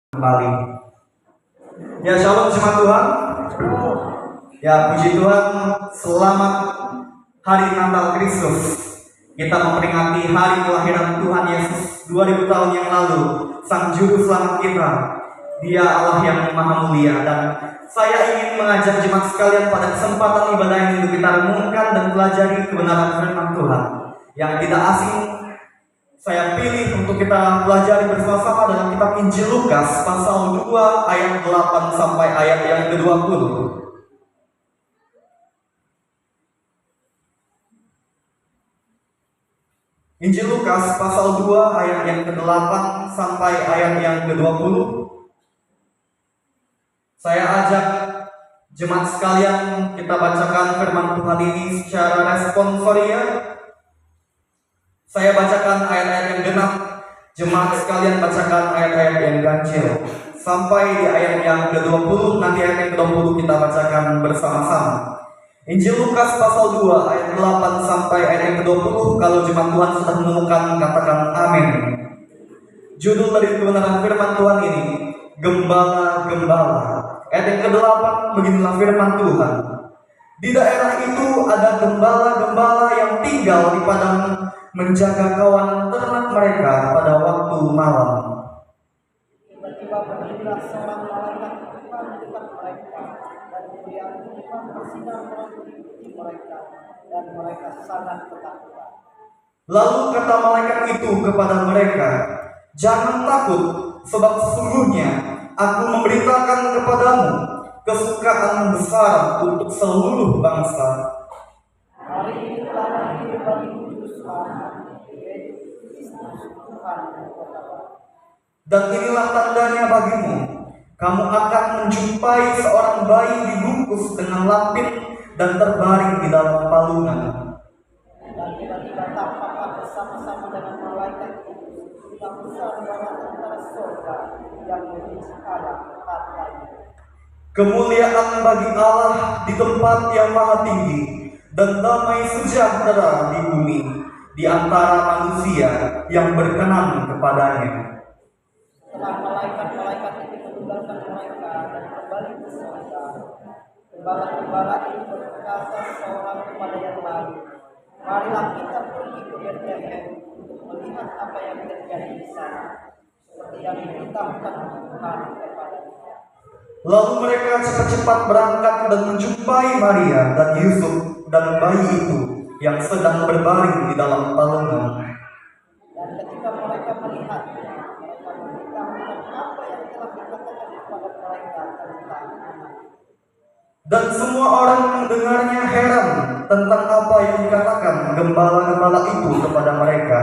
kembali. Ya, shalom jemaat Tuhan. Ya, puji Tuhan, selamat hari Natal Kristus. Kita memperingati hari kelahiran Tuhan Yesus 2000 tahun yang lalu, Sang Juru Selamat kita. Dia Allah yang Maha Mulia, dan saya ingin mengajak jemaat sekalian pada kesempatan ibadah ini untuk kita renungkan dan pelajari kebenaran firman Tuhan yang tidak asing. Saya pilih untuk kita pelajari bersama-sama dalam kitab Injil Lukas pasal 2 ayat 8 sampai ayat yang ke-20. Injil Lukas pasal 2 ayat yang ke-8 sampai ayat yang ke-20. Saya ajak jemaat sekalian kita bacakan firman Tuhan ini secara responsoria. Saya bacakan ayat-ayat yang genap, jemaat sekalian bacakan ayat-ayat yang ganjil. Sampai di ayat yang ke-20, nanti ayat yang ke-20 kita bacakan bersama-sama. Injil Lukas pasal 2 ayat 8 sampai ayat yang ke-20. Kalau jemaat Tuhan sudah menemukan, katakan amin. Judul dari kebenaran firman Tuhan ini, Gembala-Gembala. Ayat yang ke-8, beginilah firman Tuhan. Di daerah itu ada gembala-gembala yang tinggal di padang menjaga kawanan ternak mereka pada waktu malam. Tiba-tiba berdirilah seorang malaikat Tuhan di dekat mereka, dan kemuliaan Tuhan bersinar meliputi mereka, dan mereka sangat ketakutan. Lalu kata malaikat itu kepada mereka, "Jangan takut, sebab sesungguhnya aku memberitakan kepadamu kesukaan besar untuk seluruh bangsa. Hari ini telah lahir bagimu Juru Selamat, yaitu Kristus Tuhan yang berkata. Dan inilah tandanya bagimu, kamu akan menjumpai seorang bayi dibungkus dengan lampin dan terbaring di dalam palungan." Dan tiba-tiba tampaklah bersama-sama dengan malaikat itu bintang besar bawah tentara surga yang memiliki Allah katanya. Kemuliaan bagi Allah di tempat yang maha tinggi, dan damai sejahtera di bumi di antara manusia yang berkenan kepadanya. Setelah malaikat-malaikat itu meninggalkan mereka dan kembali ke surga, gembala-gembala itu berkata seorang kepada yang lain, "Marilah kita pergi ke Betlehem untuk melihat apa yang terjadi di sana, seperti yang diberitahukan Tuhan kepadanya." Lalu mereka cepat-cepat berangkat dan menjumpai Maria dan Yusuf dan bayi itu yang sedang berbaring di dalam palungan. Dan ketika mereka melihat, mereka memberitahukan apa yang telah dikatakan kepada mereka tentang anak. Dan semua orang mendengarnya heran tentang apa yang dikatakan gembala-gembala itu kepada mereka.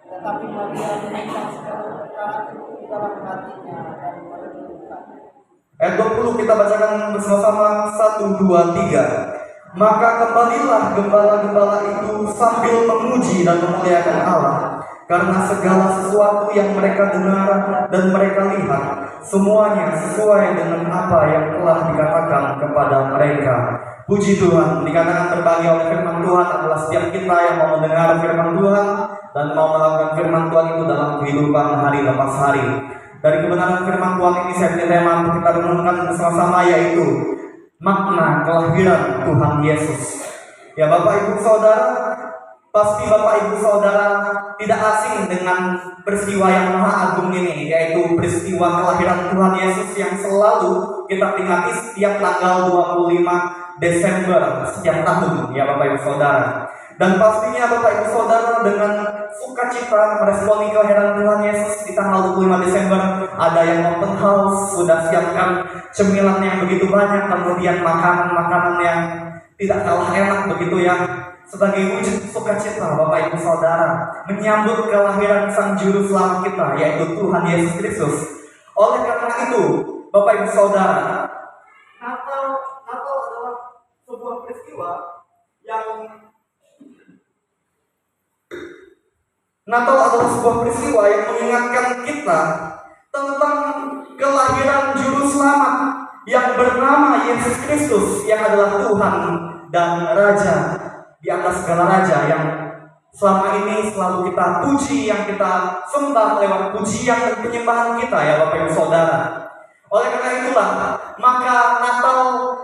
Tetapi Maria menyimpan segala perkara itu di dalam hatinya dan merenungkan. Ayat 20 kita bacakan bersama-sama, 1, 2, 3. Maka kembalilah gembala-gembala itu sambil memuji dan memuliakan Allah, karena segala sesuatu yang mereka dengar dan mereka lihat, semuanya sesuai dengan apa yang telah dikatakan kepada mereka. Puji Tuhan, dikatakan berbagi oleh firman Tuhan adalah setiap kita yang mau mendengar firman Tuhan dan mau melakukan firman Tuhan itu dalam kehidupan hari lepas hari. Dari kebenaran firman Tuhan ini saya punya tema untuk kita renungkan bersama-sama, yaitu makna kelahiran Tuhan Yesus. Ya Bapak Ibu Saudara, pasti Bapak Ibu Saudara tidak asing dengan peristiwa yang maha agung ini, yaitu peristiwa kelahiran Tuhan Yesus yang selalu kita peringati setiap tanggal 25 Desember setiap tahun, ya Bapak Ibu Saudara. Dan pastinya Bapak Ibu Saudara dengan sukacita meresponi kelahiran Tuhan Yesus di tanggal 25 Desember. Ada yang open house, sudah siapkan cemilan yang begitu banyak, kemudian makanan-makanan yang tidak kalah enak begitu ya. Sebagai wujud sukacita Bapak Ibu Saudara menyambut kelahiran Sang Juru Selamat kita, yaitu Tuhan Yesus Kristus. Oleh karena itu Bapak Ibu Saudara, Natal adalah sebuah peristiwa yang mengingatkan kita tentang kelahiran Juru Selamat yang bernama Yesus Kristus, yang adalah Tuhan dan Raja di atas segala raja, yang Selama ini selalu kita puji, yang kita sembah lewat pujian dan penyembahan kita ya Bapak Ibu Saudara. Oleh karena itulah, maka Natal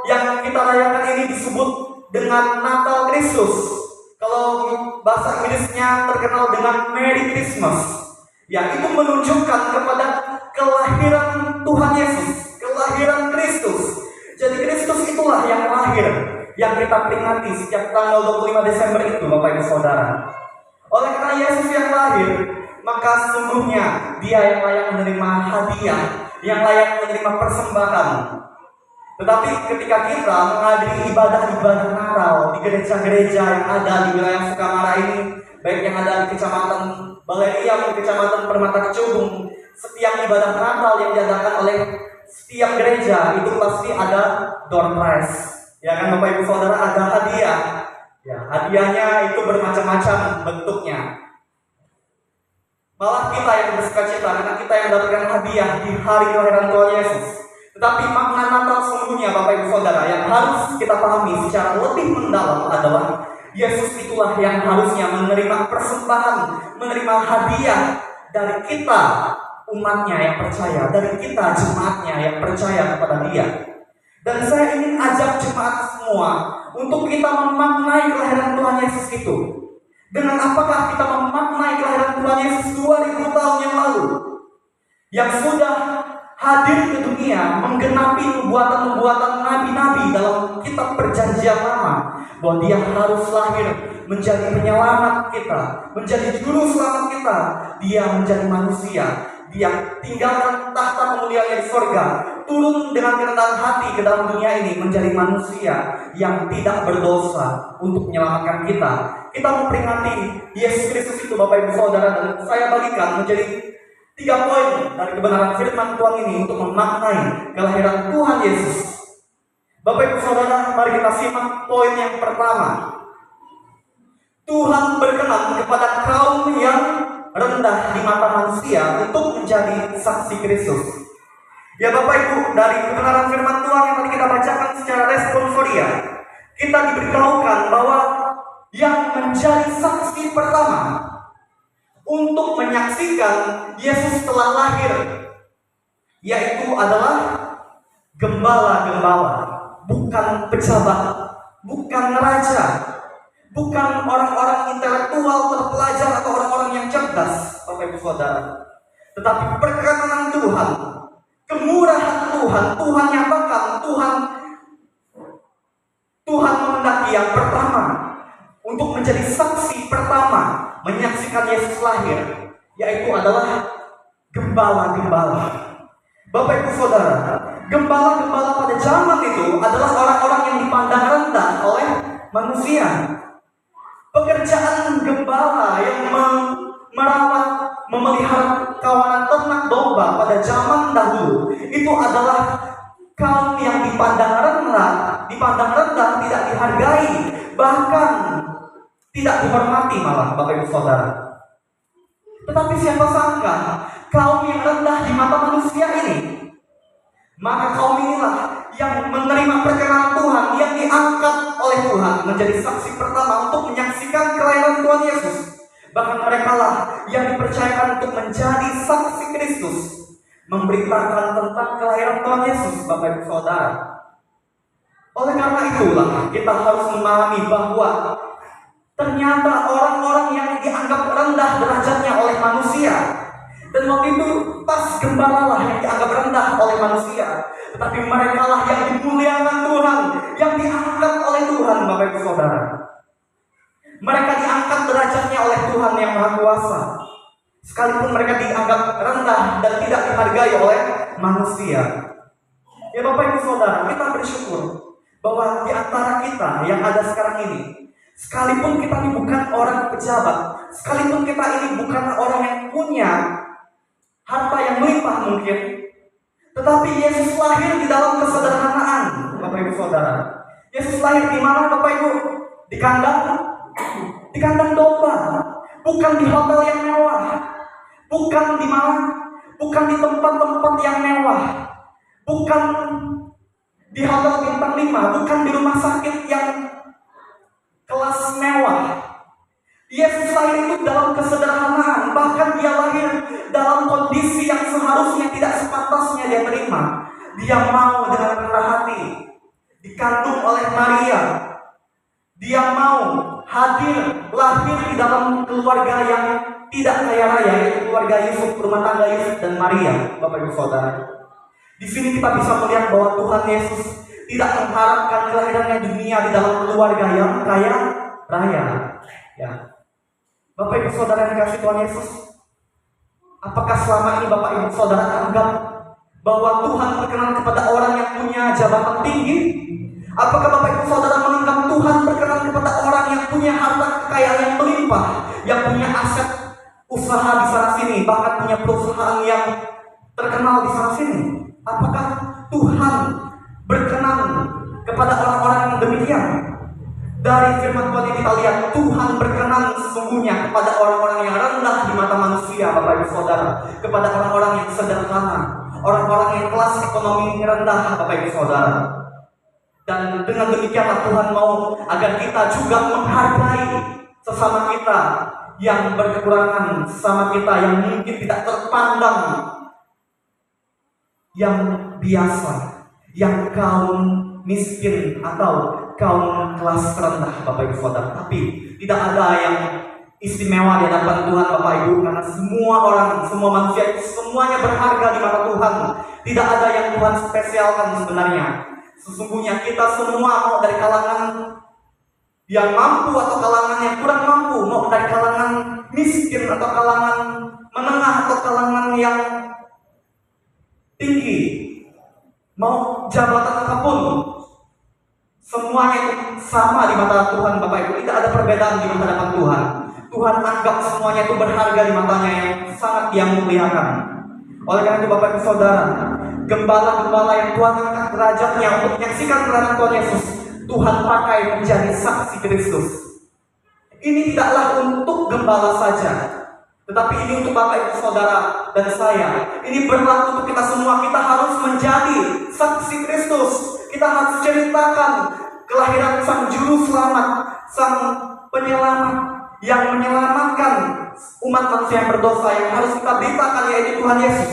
yang kita rayakan ini disebut dengan Natal Kristus. Kalau bahasa Inggrisnya terkenal dengan Merry Christmas. Ya, itu menunjukkan kepada kelahiran Tuhan Yesus, kelahiran Kristus. Jadi Kristus itulah yang lahir, yang kita peringati setiap tanggal 25 Desember itu Bapak Ibu Saudara. Oleh karena Yesus yang lahir, maka sesungguhnya Dia yang layak menerima hadiah, yang layak menerima persembahan. Tetapi ketika kita menghadiri ibadah-ibadah Natal di gereja-gereja yang ada di wilayah Sukamara ini, baik yang ada di Kecamatan Baleriam, Kecamatan Permata Kecubung, setiap ibadah Natal yang diadakan oleh setiap gereja itu pasti ada door prize. Ya kan Bapak Ibu Saudara, ada hadiah. Ya, hadiahnya itu bermacam-macam bentuknya. Malah kita yang bersukacita karena kita yang mendapatkan hadiah di hari kelahiran Tuhan Yesus. Tetapi makna Natal sesungguhnya Bapak Ibu Saudara yang harus kita pahami secara lebih mendalam adalah Yesus itulah yang harusnya menerima persembahan, menerima hadiah dari kita umatnya yang percaya, dari kita jemaatnya yang percaya kepada Dia. Dan saya ingin ajak jemaat semua untuk kita memaknai kelahiran Tuhan Yesus itu. Dengan apakah kita memaknai kelahiran Tuhan Yesus 2000 tahun yang lalu, yang sudah hadir ke dunia menggenapi nubuatan-nubuatan nabi-nabi dalam kitab perjanjian lama, bahwa Dia harus lahir menjadi penyelamat kita, menjadi juru selamat kita. Dia menjadi manusia, Dia tinggalkan tahta kemuliaannya di sorga, turun dengan kerendahan hati ke dalam dunia ini menjadi manusia yang tidak berdosa untuk menyelamatkan kita. Kita memperingati Yesus Kristus itu Bapak Ibu Saudara, dan saya bagikan menjadi 3 poin dari kebenaran firman Tuhan ini untuk memaknai kelahiran Tuhan Yesus. Bapak Ibu Saudara, mari kita simak poin yang pertama. Tuhan berkenan kepada kaum yang rendah di mata manusia untuk menjadi saksi Kristus. Ya Bapak Ibu, dari kebenaran firman Tuhan yang tadi kita bacakan secara responsoria, kita diberitahukan bahwa yang menjadi saksi pertama untuk menyaksikan Yesus telah lahir, yaitu adalah gembala-gembala, bukan pejabat, bukan raja, bukan orang-orang intelektual terpelajar atau orang-orang yang cerdas, Bapak Ibu Saudara. Tetapi perkenan Tuhan, kemurahan Tuhan, Tuhan nyatakan, Tuhan menghendaki yang pertama untuk menjadi saksi pertama menyaksikan Yesus lahir, yaitu adalah gembala-gembala. Bapak Ibu Saudara, gembala-gembala pada zaman itu adalah orang-orang yang dipandang rendah oleh manusia. Pekerjaan gembala yang merawat, memelihara kawanan ternak domba pada zaman dahulu itu adalah kaum yang dipandang rendah, tidak dihargai, bahkan tidak dihormati malah Bapak Ibu Saudara. Tetapi siapa sangka kaum yang rendah di mata manusia ini, maka kaum inilah yang menerima perkenanan Tuhan, yang diangkat oleh Tuhan menjadi saksi pertama untuk menyaksikan kelahiran Tuhan Yesus. Bahkan mereka lah yang dipercayakan untuk menjadi saksi Kristus, memberitakan tentang kelahiran Tuhan Yesus, Bapak Ibu Saudara. Oleh karena itulah kita harus memahami bahwa ternyata orang-orang yang dianggap rendah derajatnya oleh manusia, dan waktu itu pas gembala lah yang dianggap rendah oleh manusia, tetapi mereka lah yang dimuliakan Tuhan, yang diangkat oleh Tuhan, Bapak Ibu Saudara. Mereka diangkat derajatnya oleh Tuhan yang Maha Kuasa, sekalipun mereka dianggap rendah dan tidak dihargai oleh manusia. Ya Bapak Ibu Saudara, kita bersyukur bahwa di antara kita yang ada sekarang ini, sekalipun kita ini bukan orang pejabat, sekalipun kita ini bukan orang yang punya harta yang melimpah mungkin, tetapi Yesus lahir di dalam kesederhanaan, Bapak Ibu Saudara. Yesus lahir di mana Bapak Ibu? Di kandang domba, bukan di hotel yang mewah, bukan di mana, bukan di tempat-tempat yang mewah, bukan di hotel bintang 5, bukan di rumah sakit yang kelas mewah. Yesus lahir itu dalam kesederhanaan, bahkan dia lahir dalam kondisi yang seharusnya tidak sepantasnya dia terima. Dia mau dengan rendah hati, dikandung oleh Maria. Dia mau hadir, lahir di dalam keluarga yang tidak kaya raya, yaitu keluarga Yusuf, rumah tangga Yusuf dan Maria, Bapak Ibu Saudara. Di sini kita bisa melihat bahwa Tuhan Yesus tidak mengharapkan kelahirannya dunia di dalam keluarga yang kaya raya. Ya. Bapak Ibu Saudara yang dikasihi Tuhan Yesus, apakah selama ini Bapak Ibu Saudara anggap bahwa Tuhan berkenan kepada orang yang punya jabatan tinggi? Apakah Bapak Ibu Saudara menganggap Tuhan berkenan kepada orang yang punya harta kekayaan yang melimpah, yang punya aset usaha di sana sini, bahkan punya perusahaan yang terkenal di sana sini? Apakah Tuhan berkenan kepada orang-orang yang demikian? Dari firman Tuhan yang kita lihat, Tuhan berkenan sesungguhnya kepada orang-orang yang rendah di mata manusia, Bapak Ibu Saudara, kepada orang-orang yang sederhana, orang-orang yang kelas ekonomi rendah, Bapak Ibu Saudara. Dan dengan demikianlah Tuhan mau agar kita juga menghargai sesama kita yang berkekurangan, sesama kita yang mungkin tidak terpandang, yang biasa, yang kaum miskin atau kaum kelas rendah, Bapak Ibu Saudara. Tapi tidak ada yang istimewa di hadapan Tuhan, Bapak Ibu, karena semua orang, semua manusia itu semuanya berharga di mata Tuhan. Tidak ada yang Tuhan spesialkan sebenarnya. Sesungguhnya kita semua mau dari kalangan yang mampu atau kalangan yang kurang mampu, mau dari kalangan miskin atau kalangan menengah atau kalangan yang tinggi, mau jabatan apapun, semuanya itu sama di mata Tuhan, Bapak Ibu. Tidak ada perbedaan di hadapan Tuhan. Tuhan anggap semuanya itu berharga di matanya yang sangat Dia muliakan. Oleh karena itu Bapak Ibu Saudara, gembala-gembala yang Tuhan angkat derajatnya untuk menyaksikan kebenaran Tuhan Yesus, Tuhan pakai menjadi saksi Kristus. Ini tidaklah untuk gembala saja, tetapi ini untuk Bapak Ibu Saudara dan saya. Ini berlaku untuk kita semua. Kita harus menjadi saksi Kristus. Kita harus ceritakan kelahiran Sang Juru Selamat, Sang Penyelamat yang menyelamatkan umat manusia yang berdosa, yang harus kita beritakan, yaitu Tuhan Yesus.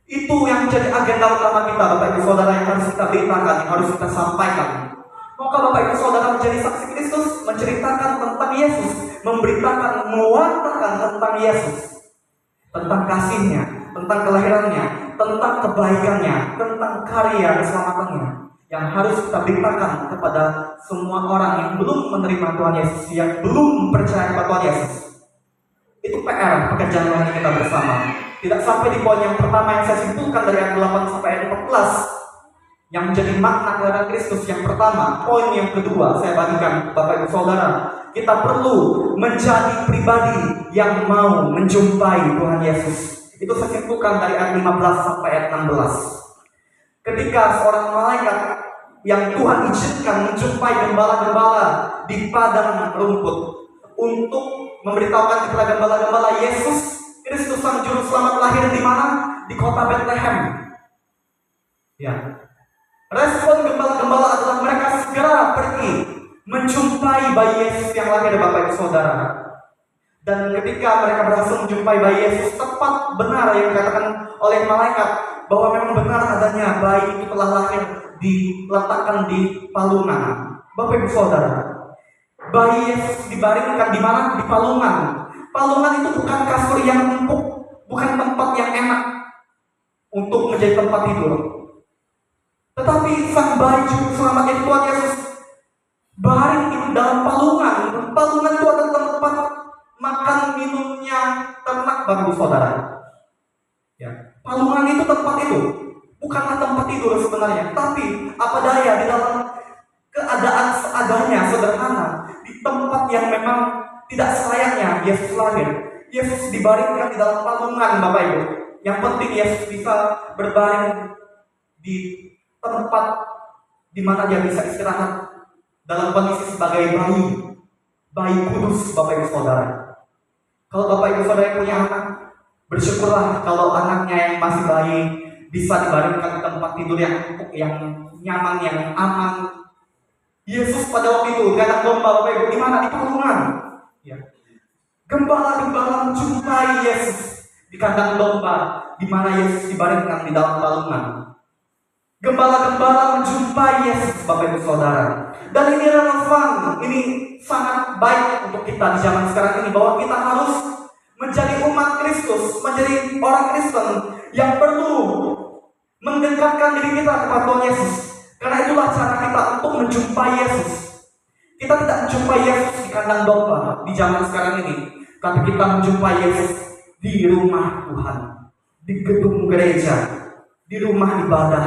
Itu yang menjadi agenda utama kita, Bapak Ibu Saudara, yang harus kita beritakan, yang harus kita sampaikan. Maka Bapak Ibu Saudara menjadi saksi Kristus, menceritakan tentang Yesus, memberitakan, mewartakan tentang Yesus, tentang kasih-Nya, tentang kelahirannya, tentang kebaikannya, tentang karya keselamatannya, yang harus kita beritakan kepada semua orang yang belum menerima Tuhan Yesus, yang belum percaya kepada Tuhan Yesus. Itu PR pekerjaan rohani kita bersama. Tidak sampai di poin yang pertama yang saya simpulkan dari ayat 8 sampai ayat 14 yang menjadi makna kelahiran Kristus. Yang pertama, poin yang kedua saya bagikan Bapak Ibu Saudara, kita perlu menjadi pribadi yang mau menjumpai Tuhan Yesus. Itu saya simpulkan dari ayat 15 sampai ayat 16. Ketika seorang malaikat yang Tuhan izinkan menjumpai gembala-gembala di padang rumput untuk memberitahukan kepada gembala-gembala Yesus Kristus Sang Juru Selamat lahir di mana? Di kota Bethlehem. Ya. Respon gembala-gembala adalah mereka segera pergi menjumpai bayi Yesus yang lahir, Bapak Ibu Saudara. Dan ketika mereka berhasil menjumpai bayi Yesus, tepat benar yang dikatakan oleh malaikat bahwa memang benar adanya bayi itu telah lahir, diletakkan di palungan. Bapak Ibu Saudara, bayi Yesus dibaringkan di mana? Di palungan. Palungan itu bukan kasur yang empuk, bukan tempat yang enak untuk menjadi tempat tidur. Tetapi Sang Bayi Juru Selamat itu Tuhan Yesus baring itu dalam palungan. Palungan itu adalah tempat makan minumnya ternak, Bapak Ibu Saudara. Ya. Palungan itu tempat itu bukanlah tempat tidur sebenarnya, tapi apa daya di dalam keadaan seadanya, sederhana, di tempat yang memang tidak selayaknya Yesus lahir. Yesus dibaringkan di dalam palungan, Bapak Ibu. Yang penting Yesus bisa berbaring di tempat di mana dia bisa istirahat dalam kondisi sebagai bayi kudus, Bapak Ibu Saudara. Kalau Bapak Ibu Saudara punya anak, bersyukurlah kalau anaknya yang masih bayi bisa dibaringkan di tempat tidur yang empuk, yang nyaman, yang aman. Yesus pada waktu itu di kandang domba, Bapak Ibu, di mana? Di palungan. Ya. Gembala-gembala menjumpai Yesus di kandang domba, di mana Yesus dibaringkan di dalam palungan. Gembala-gembala menjumpai Yesus, Bapak Ibu Saudara. Dan ini relevan, ini sangat baik untuk kita di zaman sekarang ini, bahwa kita harus menjadi umat Kristus, menjadi orang Kristen yang perlu mendekatkan diri kita kepada Tuhan Yesus. Karena itulah cara kita untuk menjumpai Yesus. Kita tidak menjumpai Yesus di kandang domba di zaman sekarang ini, tapi kita menjumpai Yesus di rumah Tuhan, di gedung gereja, di rumah ibadah,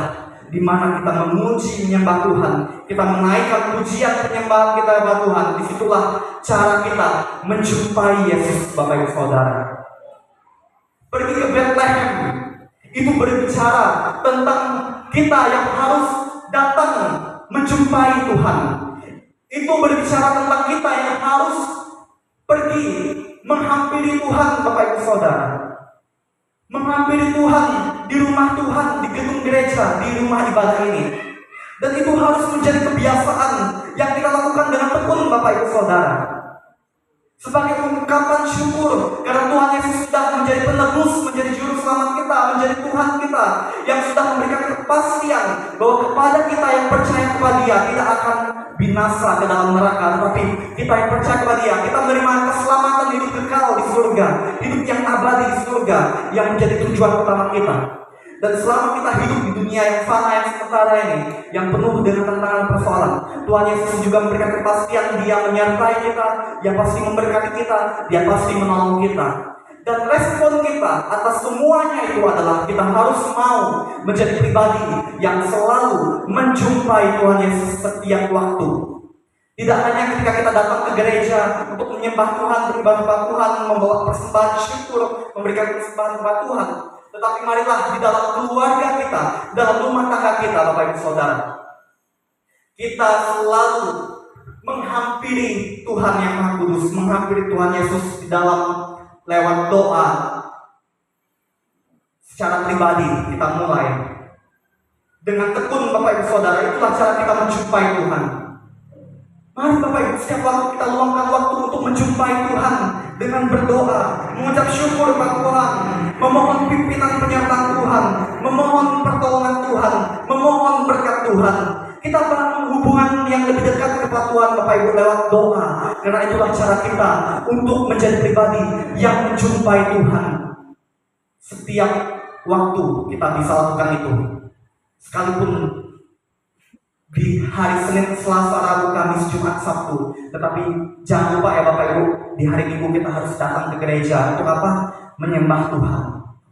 di mana kita memuji menyembah Tuhan, kita menaikkan pujian penyembahan kita kepada Tuhan. Disitulah cara kita menjumpai Yesus, Bapak Ibu Saudara. Pergi ke Bethlehem itu berbicara tentang kita yang harus datang menjumpai Tuhan. Itu berbicara tentang kita yang harus pergi menghampiri Tuhan, Bapak Ibu Saudara. Menghampiri Tuhan di rumah Tuhan, di gedung gereja, di rumah ibadah ini. Dan itu harus menjadi kebiasaan yang kita lakukan dengan tekun, Bapak Ibu Saudara. Sebagai ungkapan syukur karena Tuhan Yesus sudah menjadi penebus, menjadi juru selamat kita, menjadi Tuhan kita yang sudah memberikan kepastian bahwa kepada kita yang percaya kepada Dia tidak akan binasa ke dalam neraka, tetapi kita yang percaya kepada Dia, kita menerima keselamatan hidup kekal di surga, hidup yang abadi di surga, yang menjadi tujuan utama kita. Dan selama kita hidup di dunia yang fana, yang sementara ini, yang penuh dengan tantangan persoalan, Tuhan Yesus juga memberikan kepastian Dia menyertai kita, Dia pasti memberkati kita, Dia pasti menolong kita. Dan respon kita atas semuanya itu adalah kita harus mau menjadi pribadi yang selalu menjumpai Tuhan Yesus setiap waktu. Tidak hanya ketika kita datang ke gereja untuk menyembah Tuhan, beribadah kepada Tuhan, membawa persembahan syukur, memberikan persembahan kepada Tuhan, tetapi marilah di dalam keluarga kita, dalam rumah tangga kita, Bapak Ibu Saudara, kita selalu menghampiri Tuhan yang Maha Kudus, menghampiri Tuhan Yesus di dalam lewat doa secara pribadi. Kita mulai dengan tekun, Bapak Ibu Saudara. Itulah cara kita menjumpai Tuhan. Mari Bapak Ibu, setiap waktu kita luangkan waktu untuk menjumpai Tuhan dengan berdoa, mengucap syukur kepada Tuhan, memohon pimpinan penyertaan Tuhan, memohon pertolongan Tuhan, memohon berkat Tuhan. Kita bangun hubungan yang lebih dekat kepada Tuhan, Bapak Ibu, lewat doa. Karena itulah cara kita untuk menjadi pribadi yang menjumpai Tuhan. Setiap waktu kita bisa lakukan itu. Sekalipun di hari Senin, Selasa, Rabu, Kamis, Jumat, Sabtu. Tetapi jangan lupa ya Bapak Ibu, di hari Minggu kita harus datang ke gereja. Untuk apa? Menyembah Tuhan,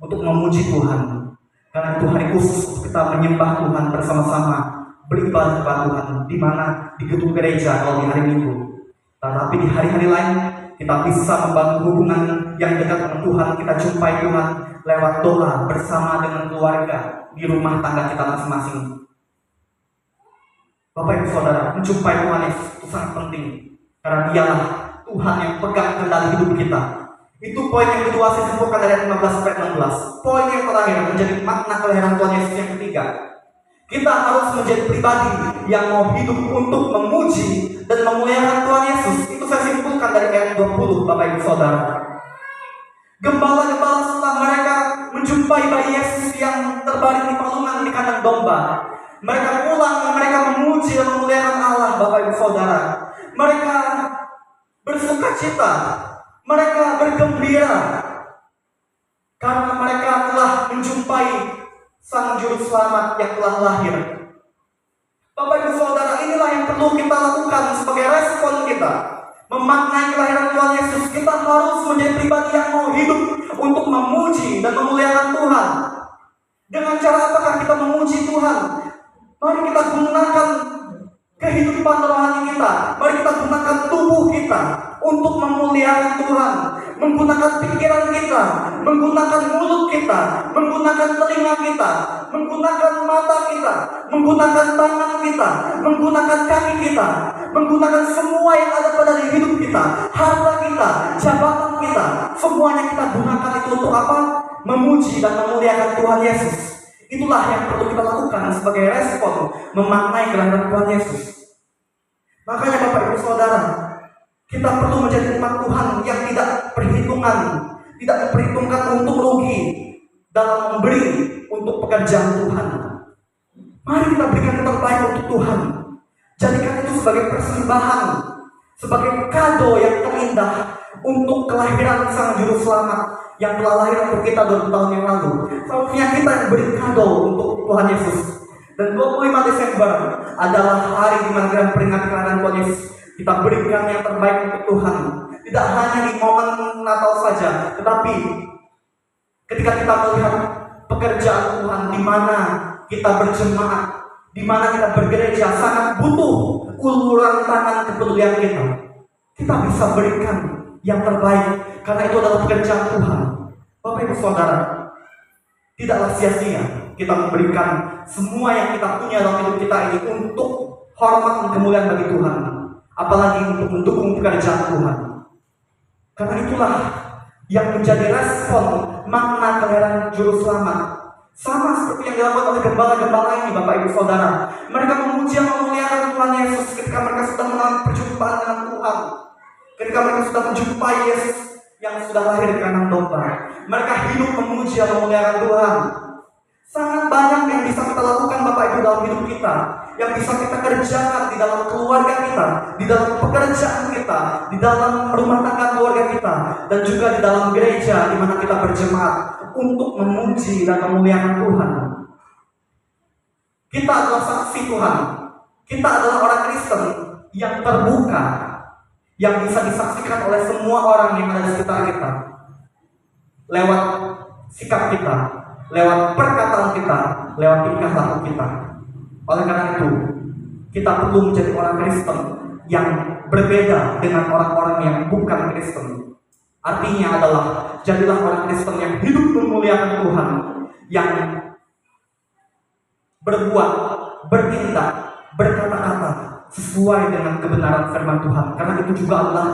untuk memuji Tuhan. Karena itu hari khusus untuk kita menyembah Tuhan bersama-sama, beribadah kepada Tuhan. Di mana? Di gedung gereja kalau di hari Minggu. Tetapi di hari-hari lain kita bisa membangun hubungan yang dekat dengan Tuhan. Kita jumpai Tuhan lewat doa bersama dengan keluarga di rumah tangga kita masing-masing. Bapak Ibu Saudara, menjumpai Tuhan itu sangat penting. Karena Dialah Tuhan yang pegang kendali hidup kita. Itu poin yang kedua, saya simpulkan dari ayat 15 sampai 16. Poin yang terakhir menjadi makna kelahiran Tuhan Yesus yang ketiga. Kita harus menjadi pribadi yang mau hidup untuk memuji dan memuliakan Tuhan Yesus. Itu saya simpulkan dari ayat 20, Bapak Ibu Saudara. Gembala-gembala setelah mereka menjumpai bayi Yesus yang terbaring di palungan di kandang domba, mereka pulang, mereka memuji dan memuliakan Allah, Bapak Ibu Saudara. Mereka bersuka cita, mereka bergembira karena mereka telah menjumpai Sang Juru Selamat yang telah lahir. Bapak Ibu Saudara, inilah yang perlu kita lakukan sebagai respon kita memaknai kelahiran Tuhan Yesus. Kita harus menjadi pribadi yang mau hidup untuk memuji dan memuliakan Tuhan. Dengan cara apakah kita memuji Tuhan? Mari kita gunakan kehidupan rohani kita. Mari kita gunakan tubuh kita untuk memuliakan Tuhan. Menggunakan pikiran kita, menggunakan mulut kita, menggunakan telinga kita, menggunakan mata kita, menggunakan tangan kita, menggunakan kaki kita, menggunakan semua yang ada pada hidup kita, harta kita, jabatan kita, semuanya kita gunakan itu untuk apa? Memuji dan memuliakan Tuhan Yesus. Itulah yang perlu kita lakukan sebagai respon memaknai kelahiran Tuhan Yesus. Makanya Bapak Ibu Saudara, Kita perlu menjadi umat Tuhan yang tidak memperhitungkan untung rugi dalam memberi untuk pekerjaan Tuhan. Mari kita berikan yang terbaik untuk Tuhan. Jadikan itu sebagai persembahan, sebagai kado yang terindah untuk kelahiran Sang Juru Selamat yang telah lahir untuk kita 20 tahun yang lalu. Seharusnya kita yang beri kado untuk Tuhan Yesus. Dan 25 Desember adalah hari di mana kita peringati kelahiran Tuhan Yesus. Kita berikan yang terbaik untuk Tuhan. Tidak hanya di momen Natal saja, tetapi ketika kita melihat pekerjaan Tuhan, di mana kita berjemaat, di mana kita bergereja, sangat butuh uluran tangan kepedulian kita. Kita bisa berikan yang terbaik, karena itu adalah pekerjaan Tuhan. Bapak Ibu Saudara, tidaklah sia-sia kita memberikan semua yang kita punya dalam hidup kita ini untuk hormat dan kemuliaan bagi Tuhan, apalagi untuk mendukung pekerjaan Tuhan. Karena itulah yang menjadi respon makna kelahiran Juru Selamat. Sama seperti yang dilakukan oleh gembala-gembala ini, Bapak Ibu Saudara. Mereka memuji dan memuliakan Tuhan Yesus ketika mereka sudah mengalami perjumpaan dengan Tuhan. Ketika mereka sudah menjumpai Yesus yang sudah lahir di kandang domba, mereka hidup memuji dan memuliakan Tuhan. Sangat banyak yang bisa kita lakukan, Bapak Ibu, dalam hidup kita, yang bisa kita kerjakan di dalam keluarga kita, di dalam pekerjaan kita, di dalam rumah tangga keluarga kita, dan juga di dalam gereja di mana kita berjemaat untuk memuji dan memuliakan Tuhan. Kita adalah saksi Tuhan. Kita adalah orang Kristen yang terbuka, yang bisa disaksikan oleh semua orang yang ada di sekitar kita, lewat sikap kita, lewat perkataan kita, lewat tingkah laku kita. Oleh karena itu, kita perlu menjadi orang Kristen yang berbeda dengan orang-orang yang bukan Kristen. Artinya adalah, jadilah orang Kristen yang hidup memuliakan Tuhan, yang berbuat, bertindak, berkata-kata sesuai dengan kebenaran firman Tuhan. Karena itu juga adalah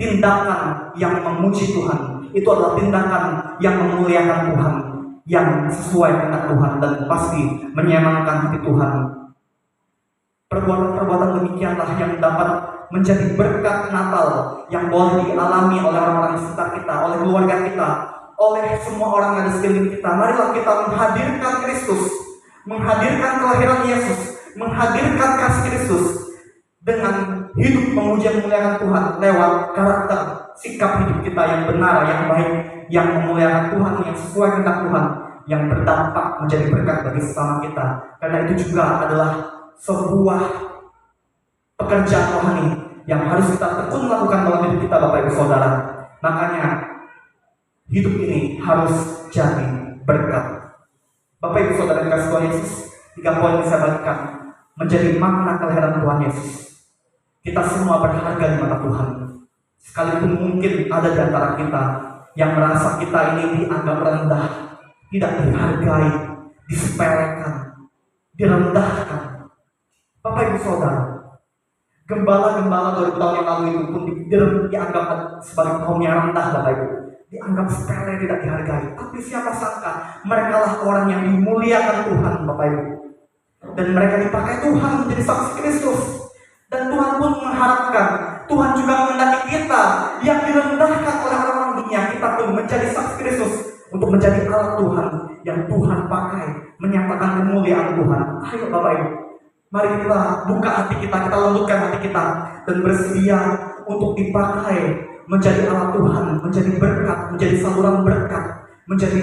tindakan yang memuji Tuhan. Itu adalah tindakan yang memuliakan Tuhan, yang sesuai dengan Tuhan dan pasti menyenangkan hati Tuhan. Perbuatan-perbuatan demikianlah yang dapat menjadi berkat Natal yang boleh dialami oleh orang-orang di sekitar kita, oleh keluarga kita, oleh semua orang yang ada di sekeliling kita. Marilah kita menghadirkan Kristus, menghadirkan kelahiran Yesus, menghadirkan kasih Kristus dengan hidup memuji dan memuliakan Tuhan lewat karakter, sikap hidup kita yang benar, yang baik, yang memuliakan Tuhan, yang sesuai dengan Tuhan, yang berdampak menjadi berkat bagi sesama kita. Karena itu juga adalah sebuah pekerjaan rohani yang harus kita tekun lakukan dalam hidup kita, Bapak Ibu Saudara. Makanya hidup ini harus jadi berkat. Bapak Ibu Saudara yang kasih Tuhan Yesus, 3 poin yang saya bagikan menjadi makna kelahiran Tuhan Yesus. Kita semua berharga di mata Tuhan. Sekalipun mungkin ada di antara kita yang merasa kita ini dianggap rendah, tidak dihargai, disepelekan, direndahkan. Bapak Ibu Saudara, gembala-gembala 2000 tahun yang lalu itu pun dianggap sebagai kaum yang rendah, Bapak Ibu. Dianggap sepele, tidak dihargai. Tapi siapa sangka mereka lah orang yang dimuliakan Tuhan, Bapak Ibu. Dan mereka dipakai Tuhan menjadi saksi Kristus. Dan Tuhan pun mengharapkan, Tuhan juga menghendaki kita yang direndahkan oleh orang-orang dunia, kita pun menjadi saksi Kristus untuk menjadi alat Tuhan yang Tuhan pakai menyatakan kemuliaan Tuhan. Ayo Bapak Ibu, mari kita buka hati kita lembutkan hati kita dan bersedia untuk dipakai menjadi alat Tuhan, menjadi berkat, menjadi saluran berkat, menjadi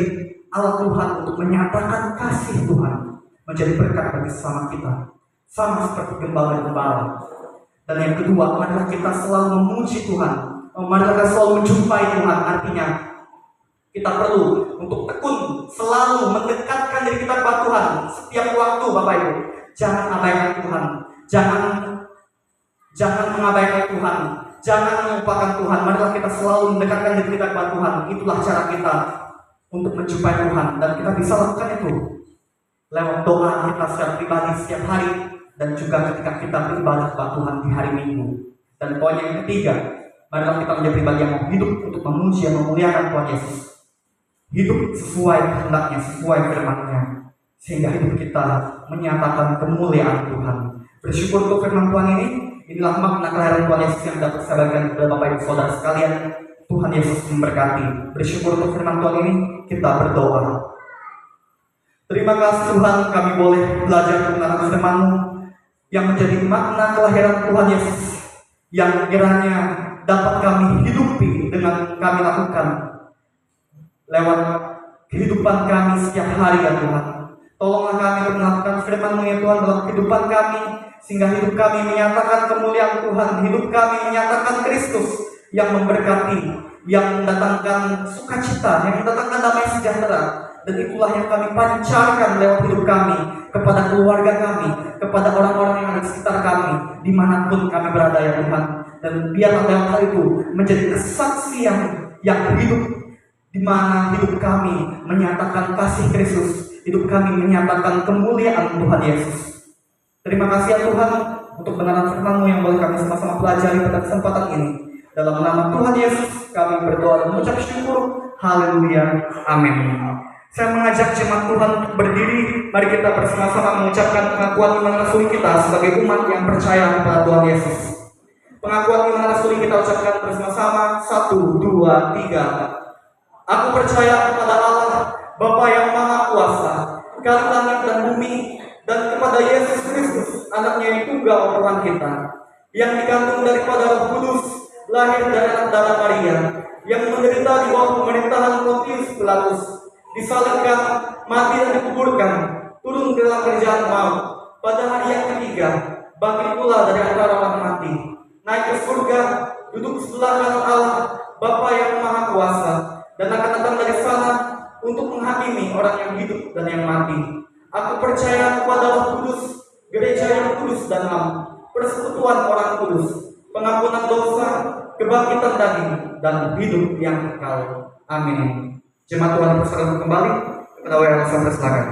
alat Tuhan untuk menyatakan kasih Tuhan, menjadi berkat bagi sesama kita, sama seperti gembala-gembala. Dan yang kedua, marilah kita selalu memuji Tuhan, marilah kita selalu menjumpai Tuhan. Artinya kita perlu untuk tekun selalu mendekatkan diri kita kepada Tuhan setiap waktu, Bapak Ibu. Jangan abaikan Tuhan, jangan mengabaikan Tuhan, jangan melupakan Tuhan. Marilah kita selalu mendekatkan diri kita kepada Tuhan. Itulah cara kita untuk menjumpai Tuhan, dan kita bisa lakukan itu lewat doa kita secara pribadi setiap hari, dan juga ketika kita beribadah kepada Tuhan di hari Minggu. Dan poin yang ketiga, marilah kita menjadi pribadi yang hidup untuk memuji dan memuliakan Tuhan Yesus. Hidup sesuai kehendaknya, sesuai firman-Nya, sehingga hidup kita menyatakan kemuliaan Tuhan. Bersyukur untuk firman Tuhan ini Inilah makna kelahiran Tuhan Yesus yang dapat saya bagikan kepada Bapak Ibu Saudara sekalian. Tuhan Yesus memberkati. Bersyukur untuk firman Tuhan ini, kita berdoa. Terima kasih Tuhan, kami boleh belajar mengenai firman-Mu yang menjadi makna kelahiran Tuhan Yesus yang kiranya dapat kami hidupi dengan kami lakukan lewat kehidupan kami setiap hari ya Tuhan. Tolonglah kami untuk melakukan firman-Mu ya Tuhan dalam kehidupan kami, sehingga hidup kami menyatakan kemuliaan Tuhan, hidup kami menyatakan Kristus yang memberkati, yang mendatangkan sukacita, yang mendatangkan damai sejahtera. Dan itulah yang kami pancarkan lewat hidup kami kepada keluarga kami, kepada orang-orang yang ada di sekitar kami, dimanapun kami berada ya Tuhan. Dan biarlah lewat hal itu menjadi kesaksian yang hidup, di mana hidup kami menyatakan kasih Kristus, hidup kami menyatakan kemuliaan Tuhan Yesus. Terima kasih ya Tuhan untuk kebenaran firman-Mu yang boleh kami sama-sama pelajari pada kesempatan ini. Dalam nama Tuhan Yesus kami berdoa dan mengucap syukur. Haleluya. Amin. Saya mengajak jemaat Tuhan untuk berdiri. Mari kita bersama-sama mengucapkan pengakuan iman rasuli kita sebagai umat yang percaya kepada Tuhan Yesus. Pengakuan iman rasuli kita ucapkan bersama-sama. 1, 2, 3. Aku percaya kepada Allah, Bapa yang Maha Kuasa, Kekal langit dan bumi, dan kepada Yesus Kristus, Anaknya yang tunggal Tuhan kita, yang dikandung daripada Roh Kudus, lahir dari anak darah Maria, yang menderita di bawah pemerintahan Pontius Pilatus, disalibkan, mati dan dikuburkan, turun dalam kerjaan maut, pada hari yang ketiga, bangkit pula dari antara orang mati, naik ke surga, duduk sebelah kanan Allah, Bapa yang Maha Kuasa, dan akan datang dari sana untuk menghakimi orang yang hidup dan yang mati. Aku percaya kepada Roh Kudus, gereja yang kudus dan am, persekutuan orang kudus, pengampunan dosa, kebangkitan daging, dan hidup yang kekal. Amin. Jemaat Tuhan bersatu kembali kepada yang saya persilakan.